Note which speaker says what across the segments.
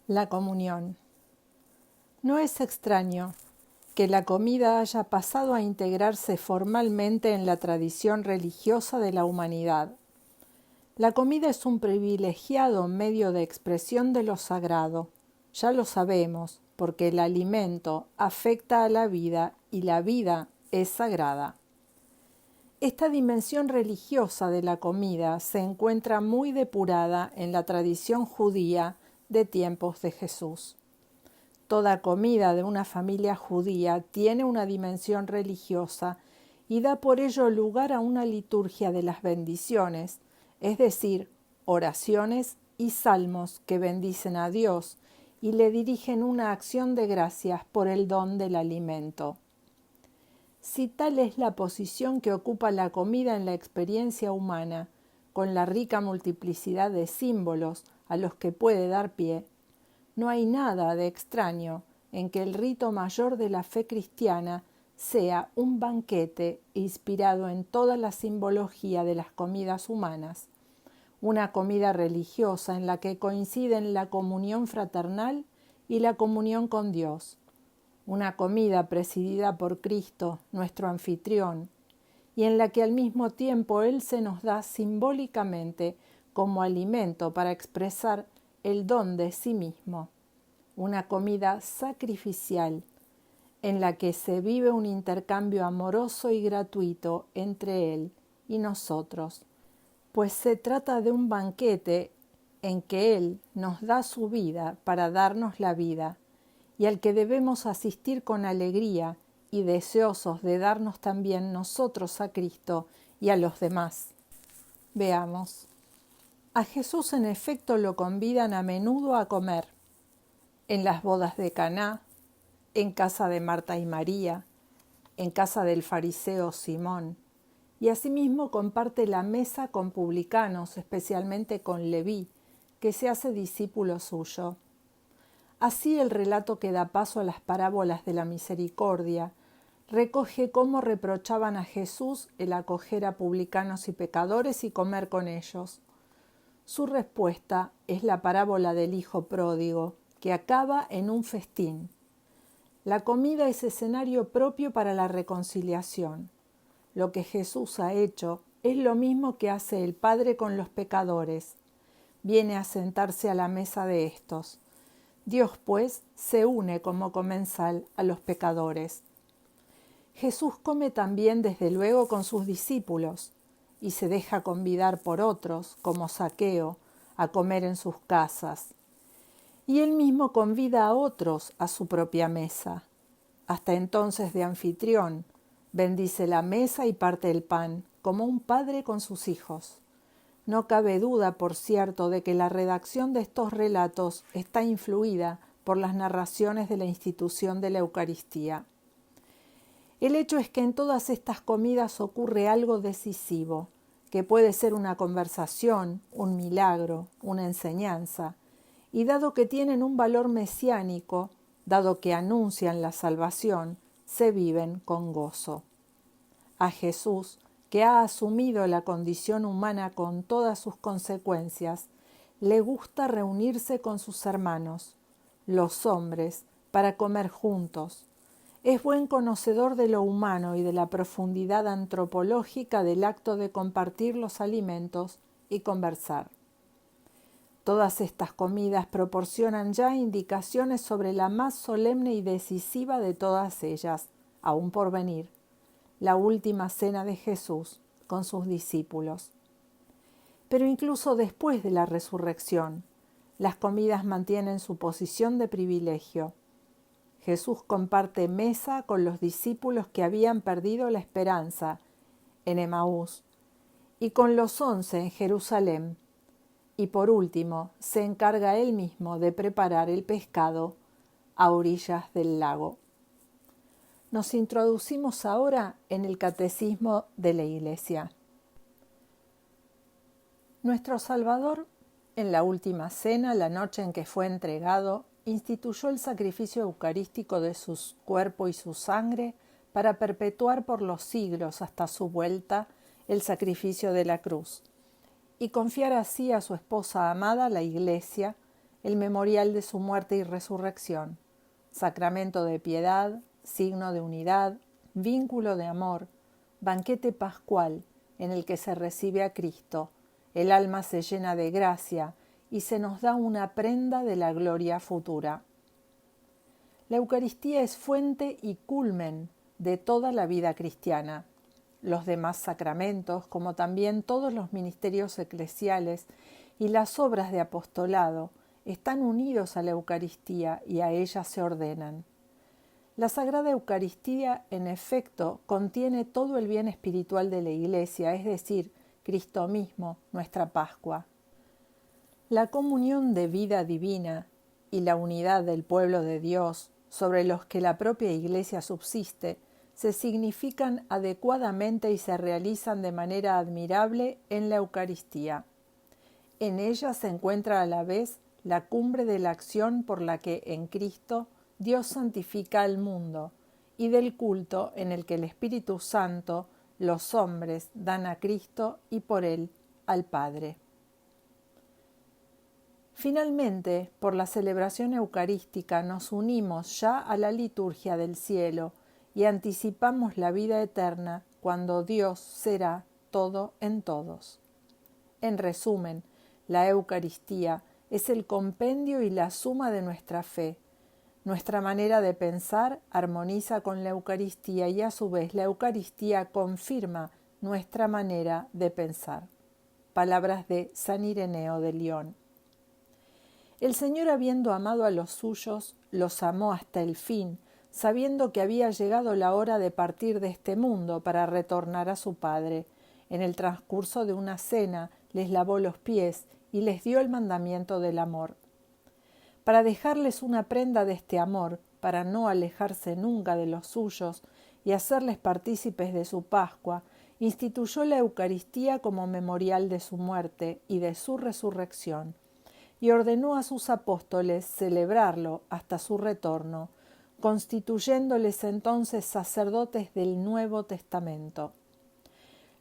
Speaker 1: La comunión. No es extraño que la comida haya pasado a integrarse formalmente en la tradición religiosa de la humanidad. La comida es un privilegiado medio de expresión de lo sagrado. Ya lo sabemos, porque el alimento afecta a la vida y la vida es sagrada. Esta dimensión religiosa de la comida se encuentra muy depurada en la tradición judía de tiempos de Jesús. Toda comida de una familia judía tiene una dimensión religiosa y da por ello lugar a una liturgia de las bendiciones, es decir, oraciones y salmos que bendicen a Dios y le dirigen una acción de gracias por el don del alimento. Si tal es la posición que ocupa la comida en la experiencia humana, con la rica multiplicidad de símbolos a los que puede dar pie, no hay nada de extraño en que el rito mayor de la fe cristiana sea un banquete inspirado en toda la simbología de las comidas humanas, una comida religiosa en la que coinciden la comunión fraternal y la comunión con Dios, una comida presidida por Cristo, nuestro anfitrión, y en la que al mismo tiempo Él se nos da simbólicamente como alimento para expresar el don de sí mismo, una comida sacrificial en la que se vive un intercambio amoroso y gratuito entre Él y nosotros, pues se trata de un banquete en que Él nos da su vida para darnos la vida y al que debemos asistir con alegría y deseosos de darnos también nosotros a Cristo y a los demás. Veamos. A Jesús en efecto lo convidan a menudo a comer, en las bodas de Caná, en casa de Marta y María, en casa del fariseo Simón, y asimismo comparte la mesa con publicanos, especialmente con Leví, que se hace discípulo suyo. Así el relato que da paso a las parábolas de la misericordia recoge cómo reprochaban a Jesús el acoger a publicanos y pecadores y comer con ellos. Su respuesta es la parábola del hijo pródigo, que acaba en un festín. La comida es escenario propio para la reconciliación. Lo que Jesús ha hecho es lo mismo que hace el Padre con los pecadores. Viene a sentarse a la mesa de estos. Dios, pues, se une como comensal a los pecadores. Jesús come también, desde luego, con sus discípulos y se deja convidar por otros, como Zaqueo, a comer en sus casas. Y él mismo convida a otros a su propia mesa. Hasta entonces de anfitrión, bendice la mesa y parte el pan, como un padre con sus hijos. No cabe duda, por cierto, de que la redacción de estos relatos está influida por las narraciones de la institución de la Eucaristía. El hecho es que en todas estas comidas ocurre algo decisivo, que puede ser una conversación, un milagro, una enseñanza, y dado que tienen un valor mesiánico, dado que anuncian la salvación, se viven con gozo. A Jesús, que ha asumido la condición humana con todas sus consecuencias, le gusta reunirse con sus hermanos, los hombres, para comer juntos. Es buen conocedor de lo humano y de la profundidad antropológica del acto de compartir los alimentos y conversar. Todas estas comidas proporcionan ya indicaciones sobre la más solemne y decisiva de todas ellas, aún por venir, la última cena de Jesús con sus discípulos. Pero incluso después de la resurrección, las comidas mantienen su posición de privilegio. Jesús comparte mesa con los discípulos que habían perdido la esperanza en Emaús y con los 11 en Jerusalén. Y por último, se encarga él mismo de preparar el pescado a orillas del lago. Nos introducimos ahora en el Catecismo de la Iglesia. Nuestro Salvador, en la última cena, la noche en que fue entregado, instituyó el sacrificio eucarístico de su cuerpo y su sangre para perpetuar por los siglos hasta su vuelta el sacrificio de la cruz, y confiar así a su esposa amada, la Iglesia, el memorial de su muerte y resurrección, sacramento de piedad, signo de unidad, vínculo de amor, banquete pascual en el que se recibe a Cristo, el alma se llena de gracia y se nos da una prenda de la gloria futura. La Eucaristía es fuente y culmen de toda la vida cristiana. Los demás sacramentos, como también todos los ministerios eclesiales y las obras de apostolado, están unidos a la Eucaristía y a ella se ordenan. La Sagrada Eucaristía, en efecto, contiene todo el bien espiritual de la Iglesia, es decir, Cristo mismo, nuestra Pascua. La comunión de vida divina y la unidad del pueblo de Dios, sobre los que la propia Iglesia subsiste, se significan adecuadamente y se realizan de manera admirable en la Eucaristía. En ella se encuentra a la vez la cumbre de la acción por la que en Cristo Dios santifica al mundo y del culto en el que el Espíritu Santo, los hombres, dan a Cristo y por él al Padre. Finalmente, por la celebración eucarística nos unimos ya a la liturgia del cielo y anticipamos la vida eterna cuando Dios será todo en todos. En resumen, la Eucaristía es el compendio y la suma de nuestra fe. Nuestra manera de pensar armoniza con la Eucaristía y a su vez la Eucaristía confirma nuestra manera de pensar. Palabras de San Ireneo de León. El Señor, habiendo amado a los suyos, los amó hasta el fin, sabiendo que había llegado la hora de partir de este mundo para retornar a su Padre. En el transcurso de una cena les lavó los pies y les dio el mandamiento del amor. Para dejarles una prenda de este amor, para no alejarse nunca de los suyos y hacerles partícipes de su Pascua, instituyó la Eucaristía como memorial de su muerte y de su resurrección, y ordenó a sus apóstoles celebrarlo hasta su retorno, constituyéndoles entonces sacerdotes del Nuevo Testamento.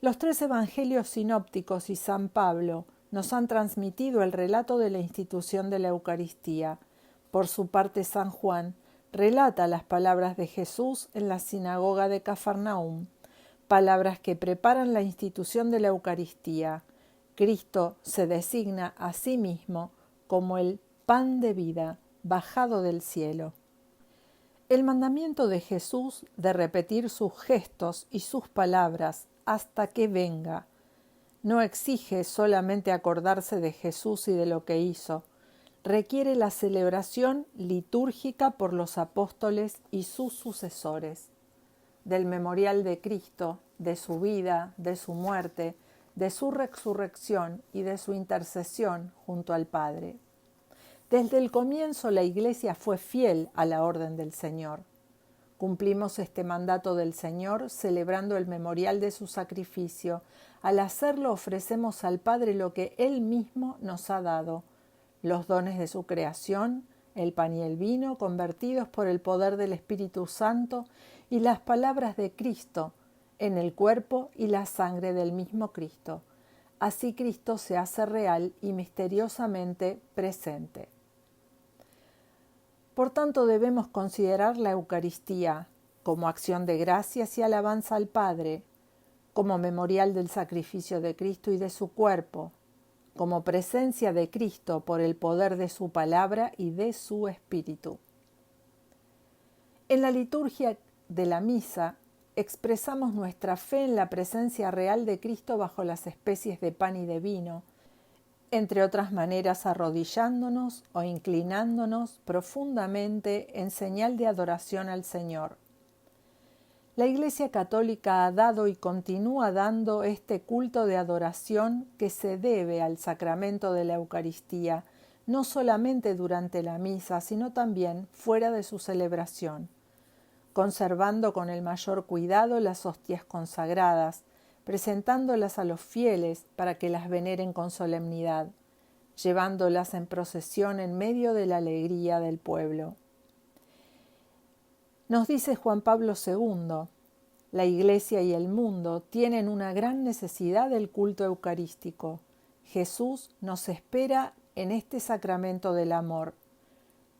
Speaker 1: Los 3 evangelios sinópticos y San Pablo nos han transmitido el relato de la institución de la Eucaristía. Por su parte, San Juan relata las palabras de Jesús en la sinagoga de Cafarnaúm, palabras que preparan la institución de la Eucaristía. Cristo se designa a sí mismo como el pan de vida bajado del cielo. El mandamiento de Jesús de repetir sus gestos y sus palabras hasta que venga no exige solamente acordarse de Jesús y de lo que hizo, requiere la celebración litúrgica por los apóstoles y sus sucesores, del memorial de Cristo, de su vida, de su muerte, de su resurrección y de su intercesión junto al Padre. Desde el comienzo la Iglesia fue fiel a la orden del Señor. Cumplimos este mandato del Señor celebrando el memorial de su sacrificio. Al hacerlo ofrecemos al Padre lo que Él mismo nos ha dado, los dones de su creación, el pan y el vino convertidos por el poder del Espíritu Santo y las palabras de Cristo en el cuerpo y la sangre del mismo Cristo. Así Cristo se hace real y misteriosamente presente. Por tanto, debemos considerar la Eucaristía como acción de gracias y alabanza al Padre, como memorial del sacrificio de Cristo y de su cuerpo, como presencia de Cristo por el poder de su palabra y de su Espíritu. En la liturgia de la misa expresamos nuestra fe en la presencia real de Cristo bajo las especies de pan y de vino, entre otras maneras arrodillándonos o inclinándonos profundamente en señal de adoración al Señor. La Iglesia Católica ha dado y continúa dando este culto de adoración que se debe al sacramento de la Eucaristía, no solamente durante la misa, sino también fuera de su celebración, conservando con el mayor cuidado las hostias consagradas, presentándolas a los fieles para que las veneren con solemnidad, llevándolas en procesión en medio de la alegría del pueblo. Nos dice Juan Pablo II, la Iglesia y el mundo tienen una gran necesidad del culto eucarístico. Jesús nos espera en este sacramento del amor.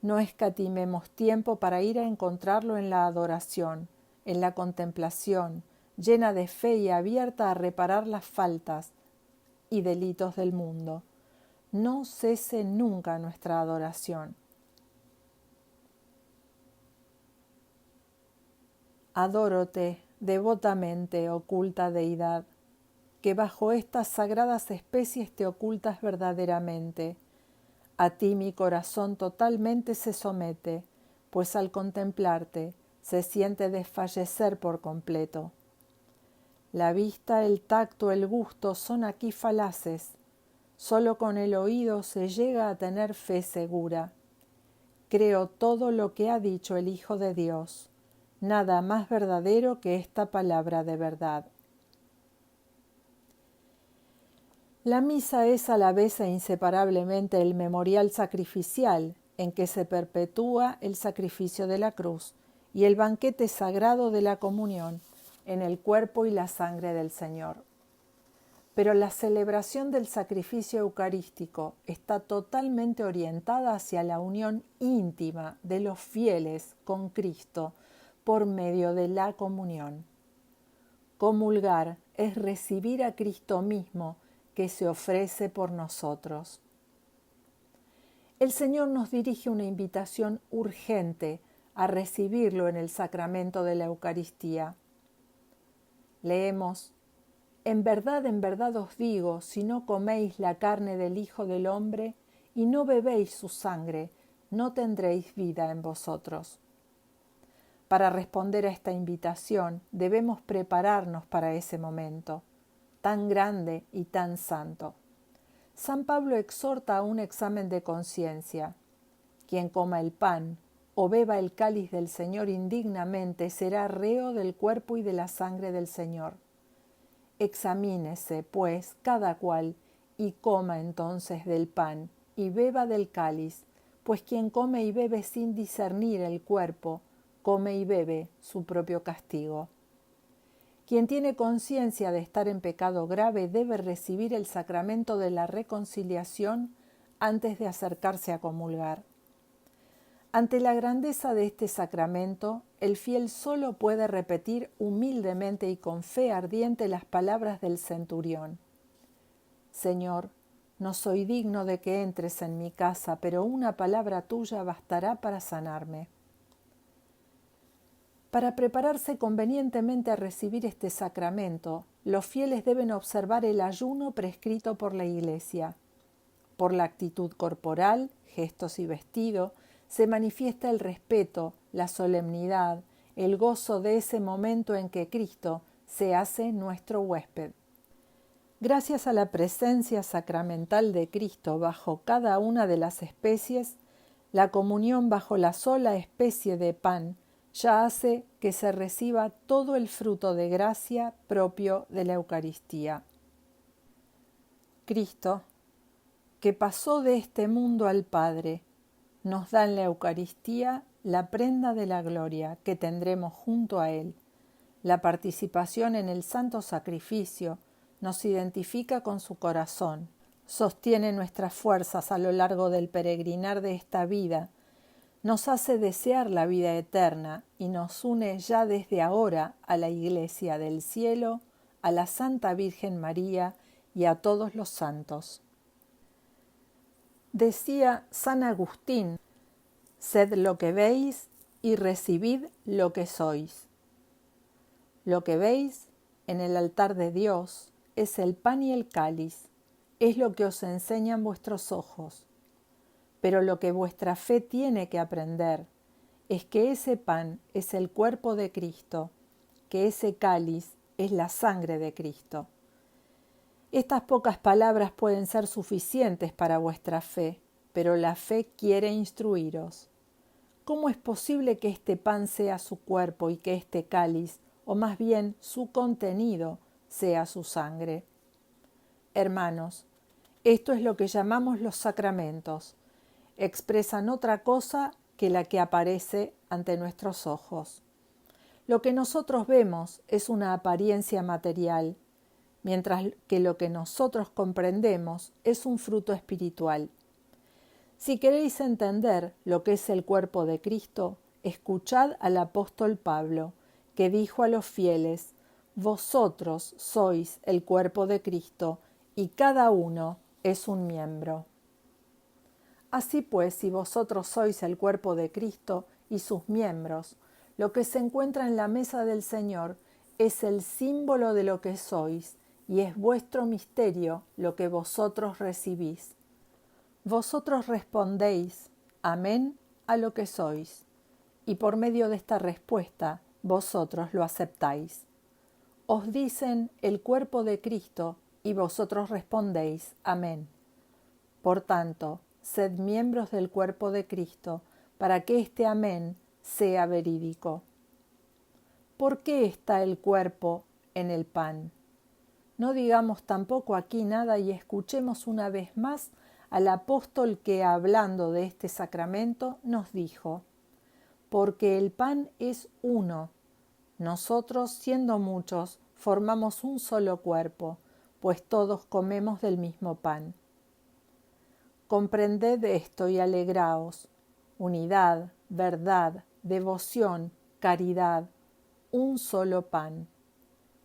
Speaker 1: No escatimemos tiempo para ir a encontrarlo en la adoración, en la contemplación, llena de fe y abierta a reparar las faltas y delitos del mundo. No cese nunca nuestra adoración. Adórote devotamente, oculta deidad, que bajo estas sagradas especies te ocultas verdaderamente. A ti mi corazón totalmente se somete, pues al contemplarte se siente desfallecer por completo. La vista, el tacto, el gusto son aquí falaces. Solo con el oído se llega a tener fe segura. Creo todo lo que ha dicho el Hijo de Dios. Nada más verdadero que esta palabra de verdad. La misa es a la vez e inseparablemente el memorial sacrificial en que se perpetúa el sacrificio de la cruz y el banquete sagrado de la comunión en el cuerpo y la sangre del Señor. Pero la celebración del sacrificio eucarístico está totalmente orientada hacia la unión íntima de los fieles con Cristo por medio de la comunión. Comulgar es recibir a Cristo mismo que se ofrece por nosotros. El Señor nos dirige una invitación urgente a recibirlo en el sacramento de la Eucaristía. Leemos: en verdad os digo, si no coméis la carne del Hijo del Hombre y no bebéis su sangre, no tendréis vida en vosotros. Para responder a esta invitación debemos prepararnos para ese momento, tan grande y tan santo. San Pablo exhorta a un examen de conciencia. Quien coma el pan o beba el cáliz del Señor indignamente será reo del cuerpo y de la sangre del Señor. Examínese, pues, cada cual, y coma entonces del pan, y beba del cáliz, pues quien come y bebe sin discernir el cuerpo, come y bebe su propio castigo. Quien tiene conciencia de estar en pecado grave debe recibir el sacramento de la reconciliación antes de acercarse a comulgar. Ante la grandeza de este sacramento, el fiel solo puede repetir humildemente y con fe ardiente las palabras del centurión. Señor, no soy digno de que entres en mi casa, pero una palabra tuya bastará para sanarme. Para prepararse convenientemente a recibir este sacramento, los fieles deben observar el ayuno prescrito por la Iglesia. Por la actitud corporal, gestos y vestido, se manifiesta el respeto, la solemnidad, el gozo de ese momento en que Cristo se hace nuestro huésped. Gracias a la presencia sacramental de Cristo bajo cada una de las especies, la comunión bajo la sola especie de pan ya hace que se reciba todo el fruto de gracia propio de la Eucaristía. Cristo, que pasó de este mundo al Padre, nos da en la Eucaristía la prenda de la gloria que tendremos junto a Él. La participación en el santo sacrificio nos identifica con su corazón, sostiene nuestras fuerzas a lo largo del peregrinar de esta vida, nos hace desear la vida eterna y nos une ya desde ahora a la Iglesia del cielo, a la Santa Virgen María y a todos los santos. Decía San Agustín: sed lo que veis y recibid lo que sois. Lo que veis en el altar de Dios es el pan y el cáliz, es lo que os enseñan vuestros ojos. Pero lo que vuestra fe tiene que aprender es que ese pan es el cuerpo de Cristo, que ese cáliz es la sangre de Cristo. Estas pocas palabras pueden ser suficientes para vuestra fe, pero la fe quiere instruiros. ¿Cómo es posible que este pan sea su cuerpo y que este cáliz, o más bien su contenido, sea su sangre? Hermanos, esto es lo que llamamos los sacramentos. Expresan otra cosa que la que aparece ante nuestros ojos. Lo que nosotros vemos es una apariencia material, mientras que lo que nosotros comprendemos es un fruto espiritual. Si queréis entender lo que es el cuerpo de Cristo, escuchad al apóstol Pablo, que dijo a los fieles: vosotros sois el cuerpo de Cristo, y cada uno es un miembro. Así pues, si vosotros sois el cuerpo de Cristo y sus miembros, lo que se encuentra en la mesa del Señor es el símbolo de lo que sois, y es vuestro misterio lo que vosotros recibís. Vosotros respondéis amén a lo que sois, y por medio de esta respuesta vosotros lo aceptáis. Os dicen el cuerpo de Cristo, y vosotros respondéis amén. Por tanto, sed miembros del cuerpo de Cristo, para que este amén sea verídico. ¿Por qué está el cuerpo en el pan? No digamos tampoco aquí nada y escuchemos una vez más al apóstol que, hablando de este sacramento, nos dijo: porque el pan es uno. Nosotros, siendo muchos, formamos un solo cuerpo, pues todos comemos del mismo pan. Comprended esto y alegraos. Unidad, verdad, devoción, caridad, un solo pan.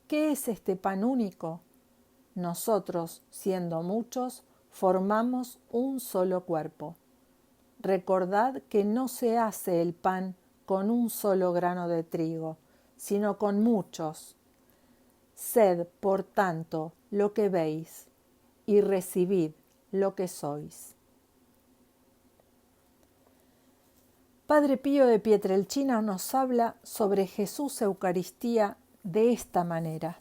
Speaker 1: ¿Qué es este pan único? Nosotros, siendo muchos, formamos un solo cuerpo. Recordad que no se hace el pan con un solo grano de trigo, sino con muchos. Sed, por tanto, lo que veis, y recibid lo que sois. Padre Pío de Pietrelcina nos habla sobre Jesús Eucaristía de esta manera.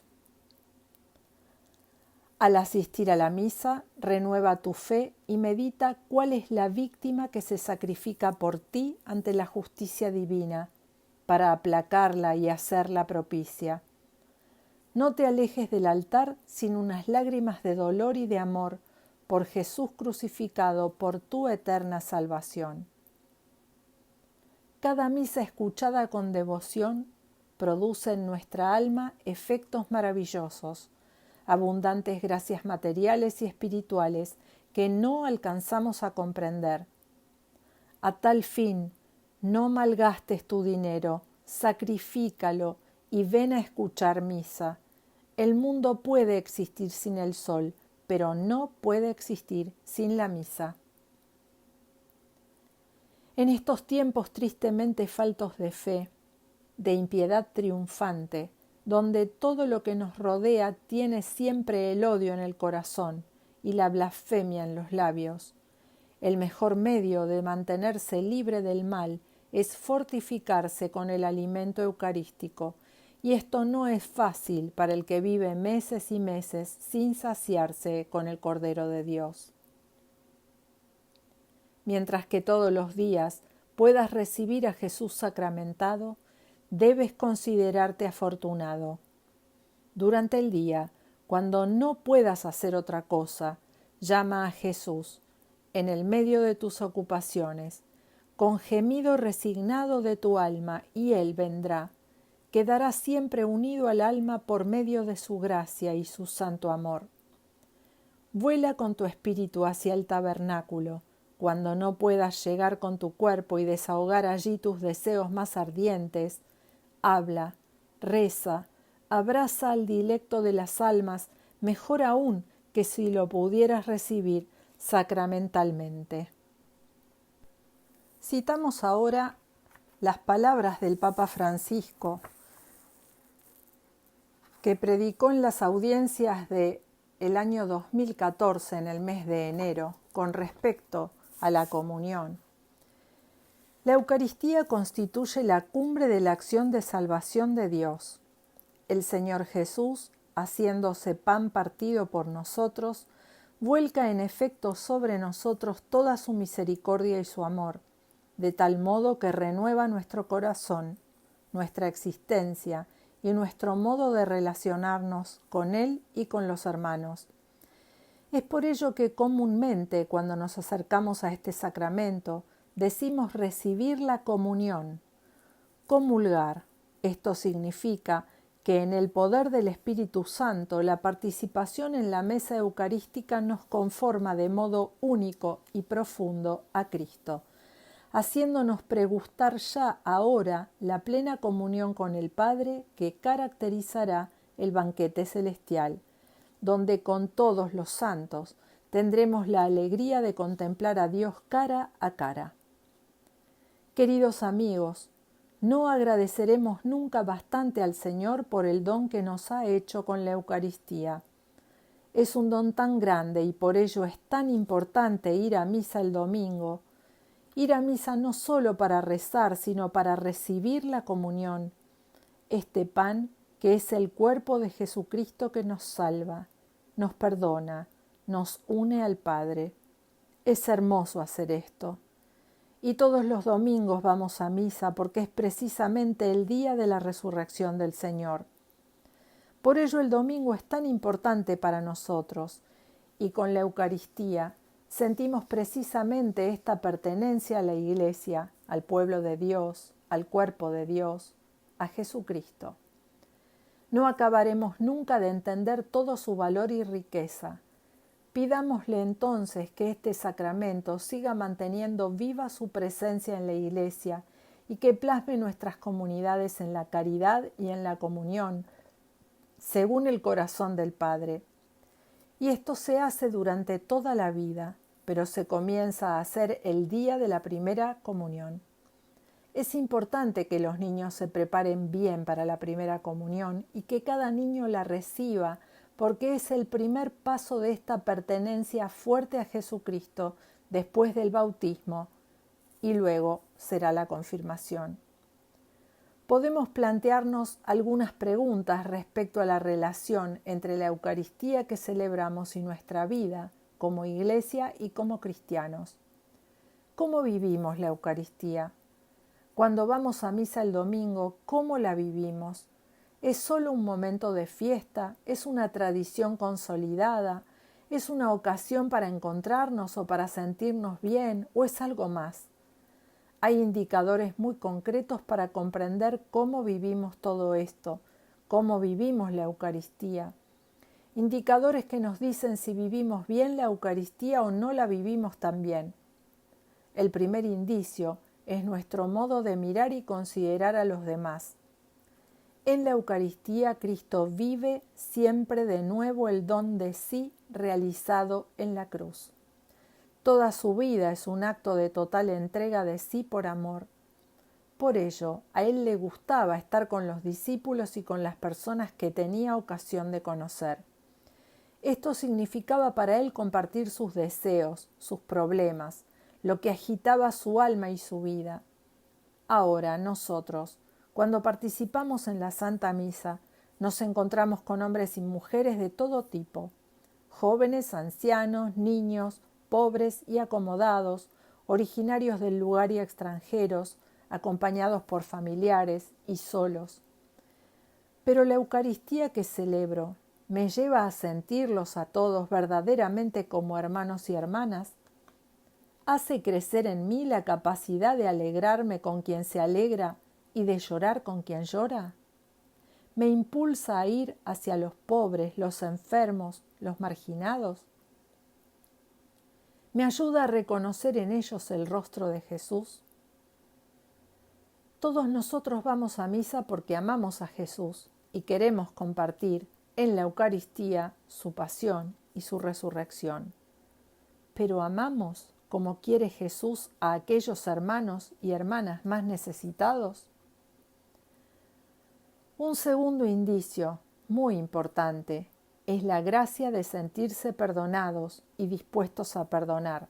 Speaker 1: Al asistir a la misa, renueva tu fe y medita cuál es la víctima que se sacrifica por ti ante la justicia divina, para aplacarla y hacerla propicia. No te alejes del altar sin unas lágrimas de dolor y de amor por Jesús crucificado por tu eterna salvación. Cada misa escuchada con devoción produce en nuestra alma efectos maravillosos, abundantes gracias materiales y espirituales que no alcanzamos a comprender. A tal fin, no malgastes tu dinero, sacrifícalo y ven a escuchar misa. El mundo puede existir sin el sol, pero no puede existir sin la misa. En estos tiempos tristemente faltos de fe, de impiedad triunfante, donde todo lo que nos rodea tiene siempre el odio en el corazón y la blasfemia en los labios, el mejor medio de mantenerse libre del mal es fortificarse con el alimento eucarístico, y esto no es fácil para el que vive meses y meses sin saciarse con el Cordero de Dios. Mientras que todos los días puedas recibir a Jesús sacramentado, debes considerarte afortunado. Durante el día, cuando no puedas hacer otra cosa, llama a Jesús en el medio de tus ocupaciones, con gemido resignado de tu alma, y Él vendrá. Quedará siempre unido al alma por medio de su gracia y su santo amor. Vuela con tu espíritu hacia el tabernáculo, cuando no puedas llegar con tu cuerpo y desahogar allí tus deseos más ardientes. Habla, reza, abraza al dilecto de las almas, mejor aún que si lo pudieras recibir sacramentalmente. Citamos ahora las palabras del Papa Francisco, que predicó en las audiencias del año 2014, en el mes de enero, con respecto a la comunión. La Eucaristía constituye la cumbre de la acción de salvación de Dios. El Señor Jesús, haciéndose pan partido por nosotros, vuelca en efecto sobre nosotros toda su misericordia y su amor, de tal modo que renueva nuestro corazón, nuestra existencia y nuestro modo de relacionarnos con Él y con los hermanos. Es por ello que comúnmente, cuando nos acercamos a este sacramento, decimos recibir la comunión. Comulgar. Esto significa que en el poder del Espíritu Santo la participación en la mesa eucarística nos conforma de modo único y profundo a Cristo, haciéndonos pregustar ya ahora la plena comunión con el Padre que caracterizará el banquete celestial, donde con todos los santos tendremos la alegría de contemplar a Dios cara a cara. Queridos amigos, no agradeceremos nunca bastante al Señor por el don que nos ha hecho con la Eucaristía. Es un don tan grande y por ello es tan importante ir a misa el domingo. Ir a misa no solo para rezar, sino para recibir la comunión, este pan que es el cuerpo de Jesucristo que nos salva, nos perdona, nos une al Padre. Es hermoso hacer esto. Y todos los domingos vamos a misa porque es precisamente el día de la resurrección del Señor. Por ello el domingo es tan importante para nosotros y con la Eucaristía sentimos precisamente esta pertenencia a la Iglesia, al pueblo de Dios, al cuerpo de Dios, a Jesucristo. No acabaremos nunca de entender todo su valor y riqueza. Pidámosle entonces que este sacramento siga manteniendo viva su presencia en la Iglesia y que plasme nuestras comunidades en la caridad y en la comunión, según el corazón del Padre. Y esto se hace durante toda la vida, pero se comienza a hacer el día de la primera comunión. Es importante que los niños se preparen bien para la primera comunión y que cada niño la reciba, porque es el primer paso de esta pertenencia fuerte a Jesucristo después del bautismo y luego será la confirmación. Podemos plantearnos algunas preguntas respecto a la relación entre la Eucaristía que celebramos y nuestra vida como Iglesia y como cristianos. ¿Cómo vivimos la Eucaristía? Cuando vamos a misa el domingo, ¿cómo la vivimos? ¿Es solo un momento de fiesta? ¿Es una tradición consolidada? ¿Es una ocasión para encontrarnos o para sentirnos bien? ¿O es algo más? Hay indicadores muy concretos para comprender cómo vivimos todo esto, cómo vivimos la Eucaristía. Indicadores que nos dicen si vivimos bien la Eucaristía o no la vivimos tan bien. El primer indicio es nuestro modo de mirar y considerar a los demás. En la Eucaristía Cristo vive siempre de nuevo el don de sí realizado en la cruz. Toda su vida es un acto de total entrega de sí por amor. Por ello, a él le gustaba estar con los discípulos y con las personas que tenía ocasión de conocer. Esto significaba para él compartir sus deseos, sus problemas, lo que agitaba su alma y su vida. Ahora, nosotros, cuando participamos en la Santa Misa, nos encontramos con hombres y mujeres de todo tipo, jóvenes, ancianos, niños, pobres y acomodados, originarios del lugar y extranjeros, acompañados por familiares y solos. Pero la Eucaristía que celebro me lleva a sentirlos a todos verdaderamente como hermanos y hermanas. ¿Hace crecer en mí la capacidad de alegrarme con quien se alegra y de llorar con quien llora? ¿Me impulsa a ir hacia los pobres, los enfermos, los marginados? ¿Me ayuda a reconocer en ellos el rostro de Jesús? Todos nosotros vamos a misa porque amamos a Jesús y queremos compartir en la Eucaristía su pasión y su resurrección. Pero amamos como quiere Jesús a aquellos hermanos y hermanas más necesitados. Un segundo indicio, muy importante, es la gracia de sentirse perdonados y dispuestos a perdonar.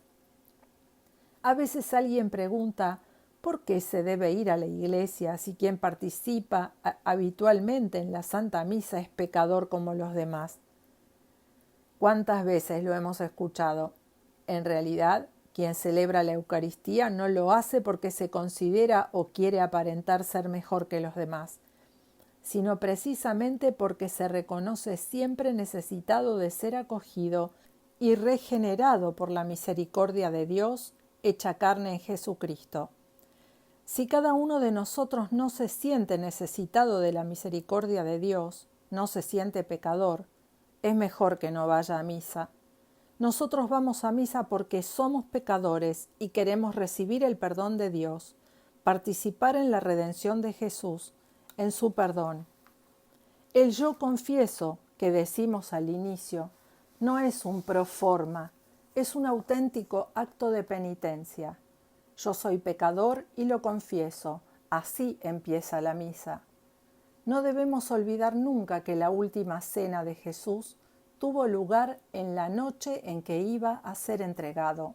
Speaker 1: A veces alguien pregunta, ¿por qué se debe ir a la iglesia si quien participa habitualmente en la Santa Misa es pecador como los demás? ¿Cuántas veces lo hemos escuchado? En realidad, quien celebra la Eucaristía no lo hace porque se considera o quiere aparentar ser mejor que los demás, sino precisamente porque se reconoce siempre necesitado de ser acogido y regenerado por la misericordia de Dios hecha carne en Jesucristo. Si cada uno de nosotros no se siente necesitado de la misericordia de Dios, no se siente pecador, es mejor que no vaya a misa. Nosotros vamos a misa porque somos pecadores y queremos recibir el perdón de Dios, participar en la redención de Jesús, en su perdón. El yo confieso que decimos al inicio no es un pro forma, es un auténtico acto de penitencia. Yo soy pecador y lo confieso, así empieza la misa. No debemos olvidar nunca que la última cena de Jesús tuvo lugar en la noche en que iba a ser entregado.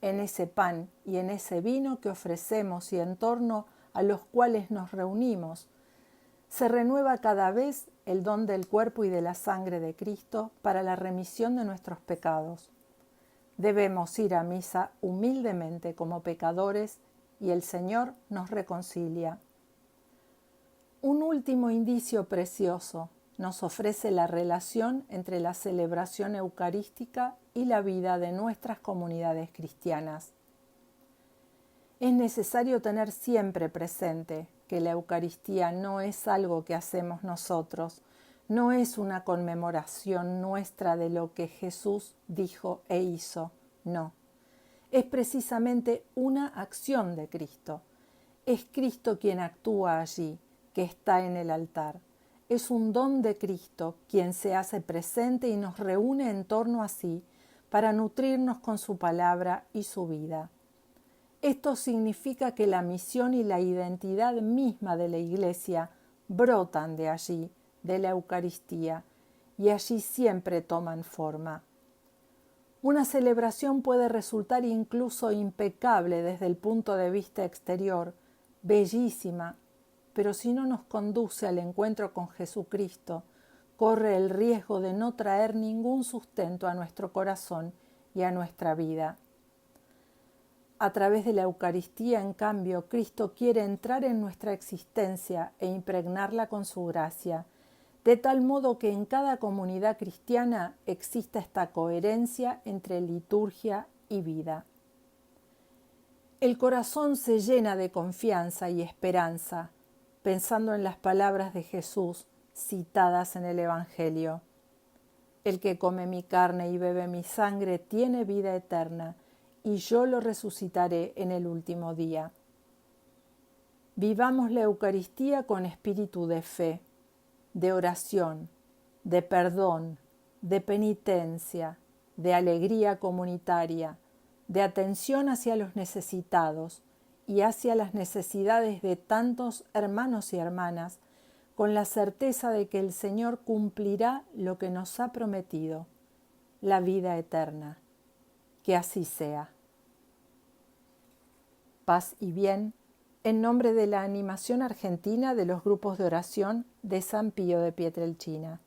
Speaker 1: En ese pan y en ese vino que ofrecemos y en torno a los cuales nos reunimos, se renueva cada vez el don del cuerpo y de la sangre de Cristo para la remisión de nuestros pecados. Debemos ir a misa humildemente como pecadores y el Señor nos reconcilia. Un último indicio precioso nos ofrece la relación entre la celebración eucarística y la vida de nuestras comunidades cristianas. Es necesario tener siempre presente que la Eucaristía no es algo que hacemos nosotros, no es una conmemoración nuestra de lo que Jesús dijo e hizo, no. Es precisamente una acción de Cristo. Es Cristo quien actúa allí, que está en el altar. Es un don de Cristo quien se hace presente y nos reúne en torno a sí para nutrirnos con su palabra y su vida. Esto significa que la misión y la identidad misma de la Iglesia brotan de allí, de la Eucaristía, y allí siempre toman forma. Una celebración puede resultar incluso impecable desde el punto de vista exterior, bellísima, pero si no nos conduce al encuentro con Jesucristo, corre el riesgo de no traer ningún sustento a nuestro corazón y a nuestra vida. A través de la Eucaristía, en cambio, Cristo quiere entrar en nuestra existencia e impregnarla con su gracia, de tal modo que en cada comunidad cristiana exista esta coherencia entre liturgia y vida. El corazón se llena de confianza y esperanza, pensando en las palabras de Jesús citadas en el Evangelio. El que come mi carne y bebe mi sangre tiene vida eterna, y yo lo resucitaré en el último día. Vivamos la Eucaristía con espíritu de fe, de oración, de perdón, de penitencia, de alegría comunitaria, de atención hacia los necesitados y hacia las necesidades de tantos hermanos y hermanas, con la certeza de que el Señor cumplirá lo que nos ha prometido, la vida eterna. Que así sea. Paz y bien, en nombre de la Animación Argentina de los Grupos de Oración de San Pío de Pietrelcina.